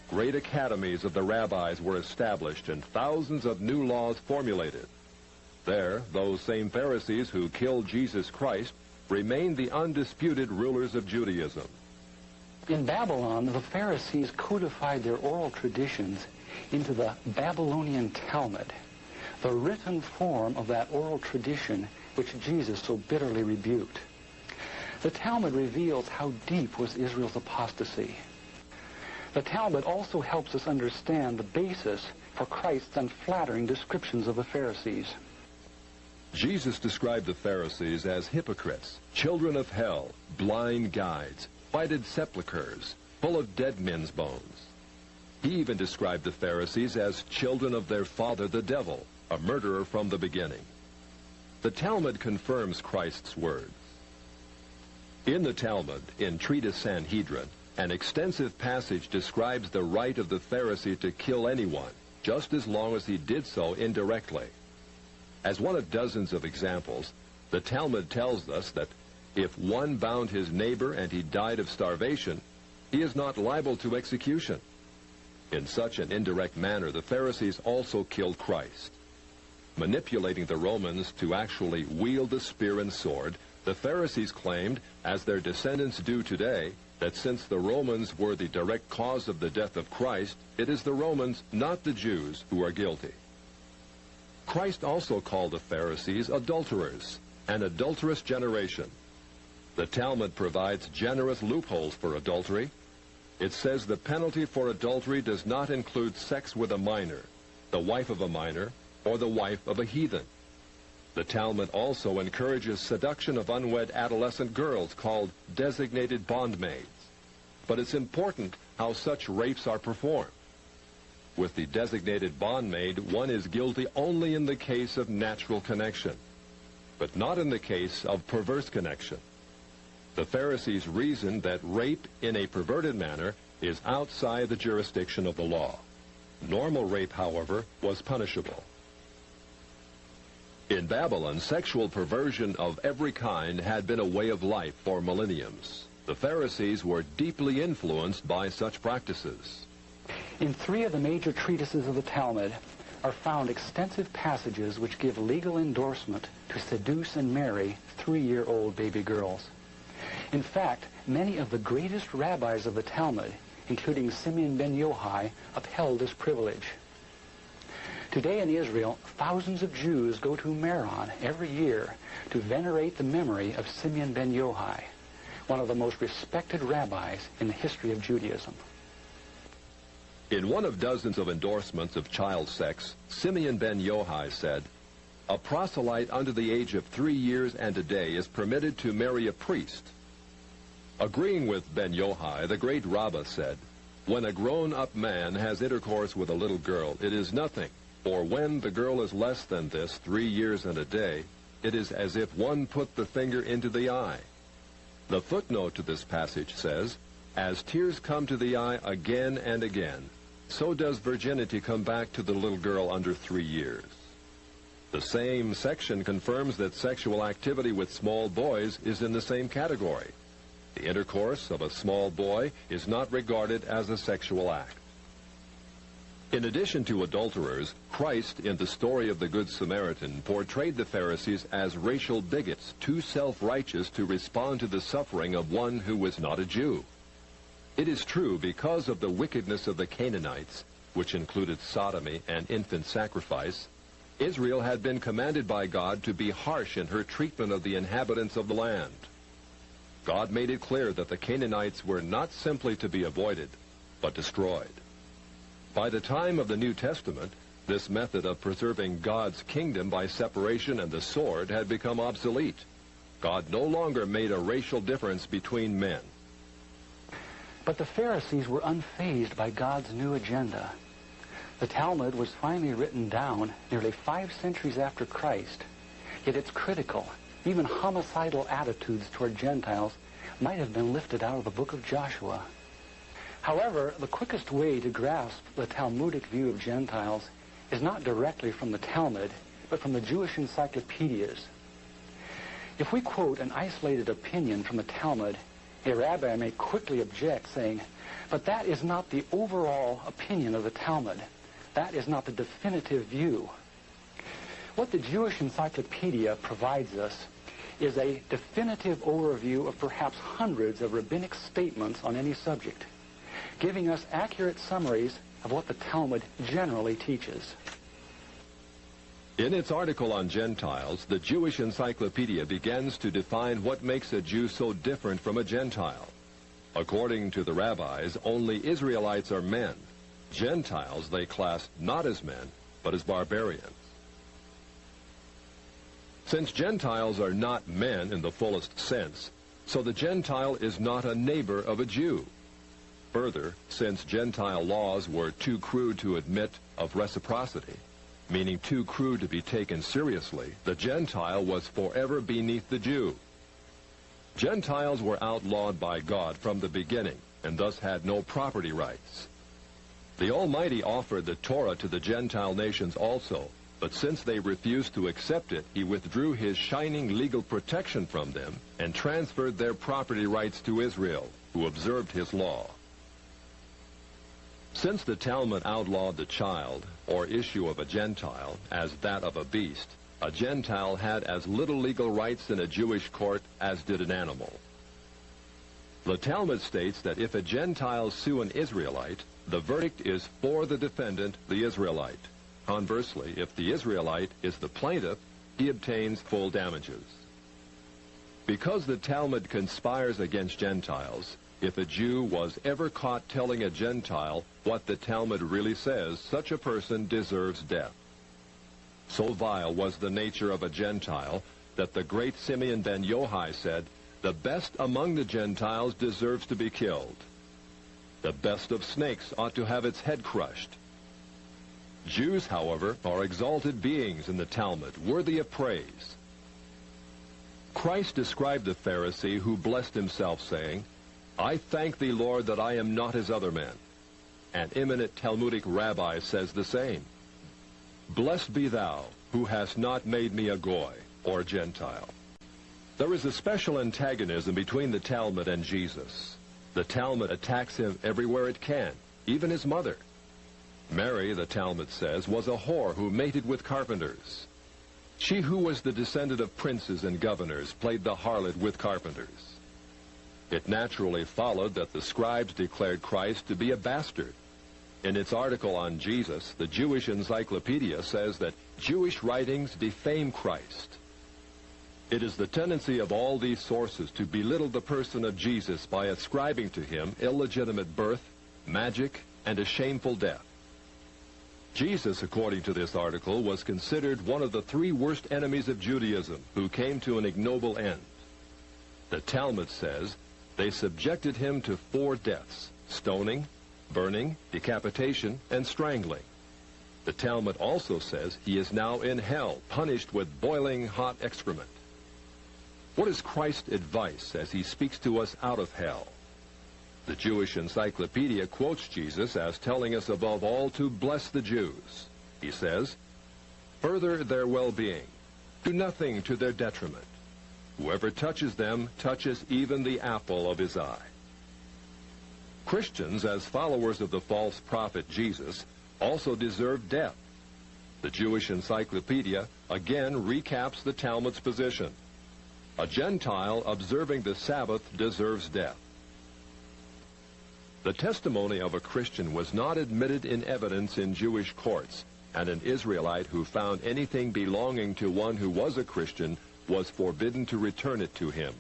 great academies of the rabbis were established and thousands of new laws formulated. There, those same Pharisees who killed Jesus Christ remained the undisputed rulers of Judaism. In Babylon, the Pharisees codified their oral traditions into the Babylonian Talmud, the written form of that oral tradition which Jesus so bitterly rebuked. The Talmud reveals how deep was Israel's apostasy. The Talmud also helps us understand the basis for Christ's unflattering descriptions of the Pharisees. Jesus described the Pharisees as hypocrites, children of hell, blind guides, whited sepulchres, full of dead men's bones. He even described the Pharisees as children of their father the devil, a murderer from the beginning. The Talmud confirms Christ's words. In the Talmud, in treatise Sanhedrin, an extensive passage describes the right of the Pharisee to kill anyone, just as long as he did so indirectly. As one of dozens of examples, the Talmud tells us that if one bound his neighbor and he died of starvation, he is not liable to execution. In such an indirect manner, the Pharisees also killed Christ. Manipulating the Romans to actually wield the spear and sword, the Pharisees claimed, as their descendants do today, that since the Romans were the direct cause of the death of Christ, it is the Romans, not the Jews, who are guilty. Christ also called the Pharisees adulterers, an adulterous generation. The Talmud provides generous loopholes for adultery. It says the penalty for adultery does not include sex with a minor, the wife of a minor, or the wife of a heathen. The Talmud also encourages seduction of unwed adolescent girls called designated bondmaids. But it's important how such rapes are performed. With the designated bondmaid, one is guilty only in the case of natural connection, but not in the case of perverse connection. The Pharisees reasoned that rape in a perverted manner is outside the jurisdiction of the law. Normal rape, however, was punishable. In Babylon, sexual perversion of every kind had been a way of life for millenniums. The Pharisees were deeply influenced by such practices. In 3 of the major treatises of the Talmud are found extensive passages which give legal endorsement to seduce and marry 3-year-old baby girls. In fact, many of the greatest rabbis of the Talmud, including Simeon ben Yochai, upheld this privilege. Today in Israel, thousands of Jews go to Meron every year to venerate the memory of Simeon ben Yochai, one of the most respected rabbis in the history of Judaism. In one of dozens of endorsements of child sex, Simeon ben Yochai said, "A proselyte under the age of 3 years and a day is permitted to marry a priest." Agreeing with ben Yochai, the great Rabbah said, "When a grown-up man has intercourse with a little girl, it is nothing. For when the girl is less than this, 3 years and a day, it is as if one put the finger into the eye." The footnote to this passage says, "As tears come to the eye again and again, so does virginity come back to the little girl under 3 years." The same section confirms that sexual activity with small boys is in the same category. The intercourse of a small boy is not regarded as a sexual act. In addition to adulterers, Christ, in the story of the Good Samaritan, portrayed the Pharisees as racial bigots, too self-righteous to respond to the suffering of one who was not a Jew. It is true, because of the wickedness of the Canaanites, which included sodomy and infant sacrifice, Israel had been commanded by God to be harsh in her treatment of the inhabitants of the land. God made it clear that the Canaanites were not simply to be avoided, but destroyed. By the time of the New Testament, this method of preserving God's kingdom by separation and the sword had become obsolete. God no longer made a racial difference between men. But the Pharisees were unfazed by God's new agenda. The Talmud was finally written down nearly 5 centuries after Christ, yet its critical, even homicidal attitudes toward Gentiles might have been lifted out of the book of Joshua. However, the quickest way to grasp the Talmudic view of Gentiles is not directly from the Talmud, but from the Jewish encyclopedias. If we quote an isolated opinion from the Talmud, A rabbi may quickly object, saying, but that is not the overall opinion of the Talmud. That is not the definitive view. What the Jewish Encyclopedia provides us is a definitive overview of perhaps hundreds of rabbinic statements on any subject, giving us accurate summaries of what the Talmud generally teaches. In its article on Gentiles, the Jewish Encyclopedia begins to define what makes a Jew so different from a Gentile. According to the rabbis, only Israelites are men. Gentiles they class not as men, but as barbarians. Since Gentiles are not men in the fullest sense, so the Gentile is not a neighbor of a Jew. Further, since Gentile laws were too crude to admit of reciprocity, meaning too crude to be taken seriously, the Gentile was forever beneath the Jew. Gentiles were outlawed by God from the beginning, and thus had no property rights. The Almighty offered the Torah to the Gentile nations also, but since they refused to accept it, he withdrew his shining legal protection from them and transferred their property rights to Israel, who observed his law. Since the Talmud outlawed the child, or issue of a Gentile, as that of a beast, a Gentile had as little legal rights in a Jewish court as did an animal. The Talmud states that if a Gentile sue an Israelite, the verdict is for the defendant, the Israelite. Conversely, if the Israelite is the plaintiff, he obtains full damages. Because the Talmud conspires against Gentiles, if a Jew was ever caught telling a Gentile what the Talmud really says, such a person deserves death. So vile was the nature of a Gentile that the great Simeon ben Yochai said, "The best among the Gentiles deserves to be killed. The best of snakes ought to have its head crushed." Jews, however, are exalted beings in the Talmud, worthy of praise. Christ described the Pharisee who blessed himself, saying, "I thank thee, Lord, that I am not as other men." An eminent Talmudic rabbi says the same. "Blessed be thou, who hast not made me a Goy, or Gentile." There is a special antagonism between the Talmud and Jesus. The Talmud attacks him everywhere it can, even his mother. Mary, the Talmud says, was a whore who mated with carpenters. She who was the descendant of princes and governors played the harlot with carpenters. It naturally followed that the scribes declared Christ to be a bastard. In its article on Jesus, the Jewish Encyclopedia says that Jewish writings defame Christ. It is the tendency of all these sources to belittle the person of Jesus by ascribing to him illegitimate birth, magic, and a shameful death. Jesus, according to this article, was considered one of the three worst enemies of Judaism who came to an ignoble end. The Talmud says they subjected him to 4 deaths: stoning, burning, decapitation, and strangling. The Talmud also says he is now in hell, punished with boiling hot excrement. What is Christ's advice as he speaks to us out of hell? The Jewish Encyclopedia quotes Jesus as telling us above all to bless the Jews. He says, "Further their well-being. Do nothing to their detriment. Whoever touches them touches even the apple of his eye." Christians, as followers of the false prophet Jesus, also deserve death. The Jewish Encyclopedia again recaps the Talmud's position. A Gentile observing the Sabbath deserves death. The testimony of a Christian was not admitted in evidence in Jewish courts, and an Israelite who found anything belonging to one who was a Christian was forbidden to return it to him.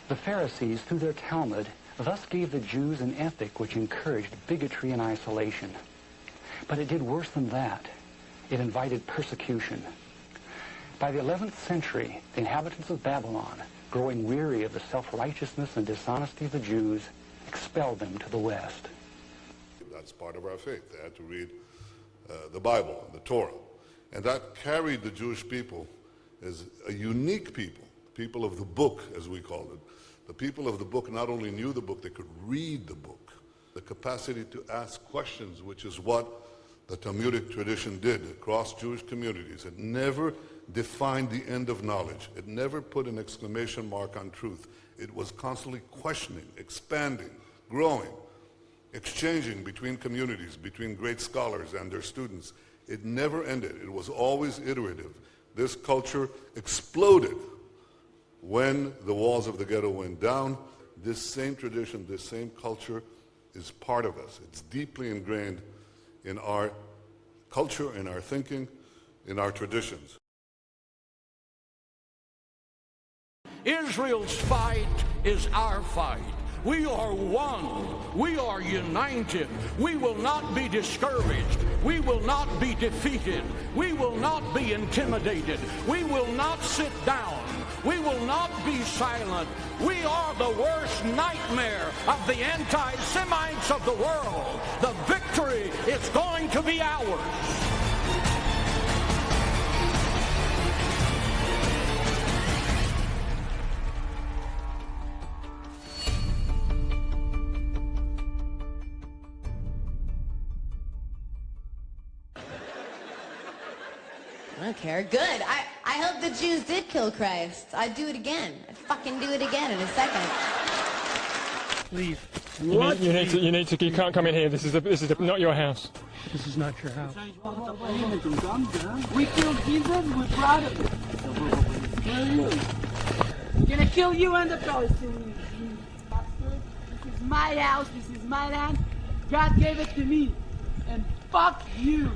The Pharisees, through their Talmud, thus gave the Jews an ethic which encouraged bigotry and isolation. But it did worse than that. It invited persecution. By the 11th century, the inhabitants of Babylon, growing weary of the self-righteousness and dishonesty of the Jews, expelled them to the west. That's part of our faith. They had to read the Bible, the Torah. And that carried the Jewish people as a unique people of the book, as we call it. The people of the book not only knew the book, they could read the book. The capacity to ask questions, which is what the Talmudic tradition did across Jewish communities. It never defined the end of knowledge. It never put an exclamation mark on truth. It was constantly questioning, expanding, growing, exchanging between communities, between great scholars and their students. It never ended. It was always iterative. This culture exploded when the walls of the ghetto went down. This same tradition, this same culture is part of us. It's deeply ingrained in our culture, in our thinking, in our traditions. Israel's fight is our fight. We are one. We are united. We will not be discouraged. We will not be defeated. We will not be intimidated. We will not sit down. We will not be silent. We are the worst nightmare of the anti-Semites of the world. The victory is going to be ours. I don't care. Good. I hope the Jews did kill Christ. I'd do it again. I'd fucking do it again in a second. Leave. You need to. You can't come in here. This is not your house. This is not your house. We killed Jesus. We're proud of it. Where are you? We're gonna kill you and the Palestinians. You bastard. This is my house. This is my land. God gave it to me. And fuck you.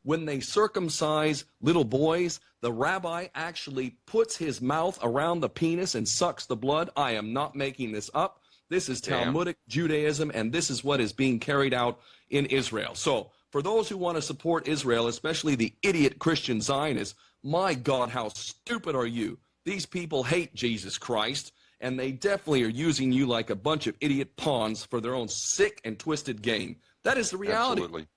When they circumcise little boys, the rabbi actually puts his mouth around the penis and sucks the blood. I am not making this up. This is Talmudic Judaism, and this is what is being carried out in Israel. So for those who want to support Israel, especially the idiot Christian Zionists, my God, how stupid are you? These people hate Jesus Christ, and they definitely are using you like a bunch of idiot pawns for their own sick and twisted game. That is the reality. Absolutely.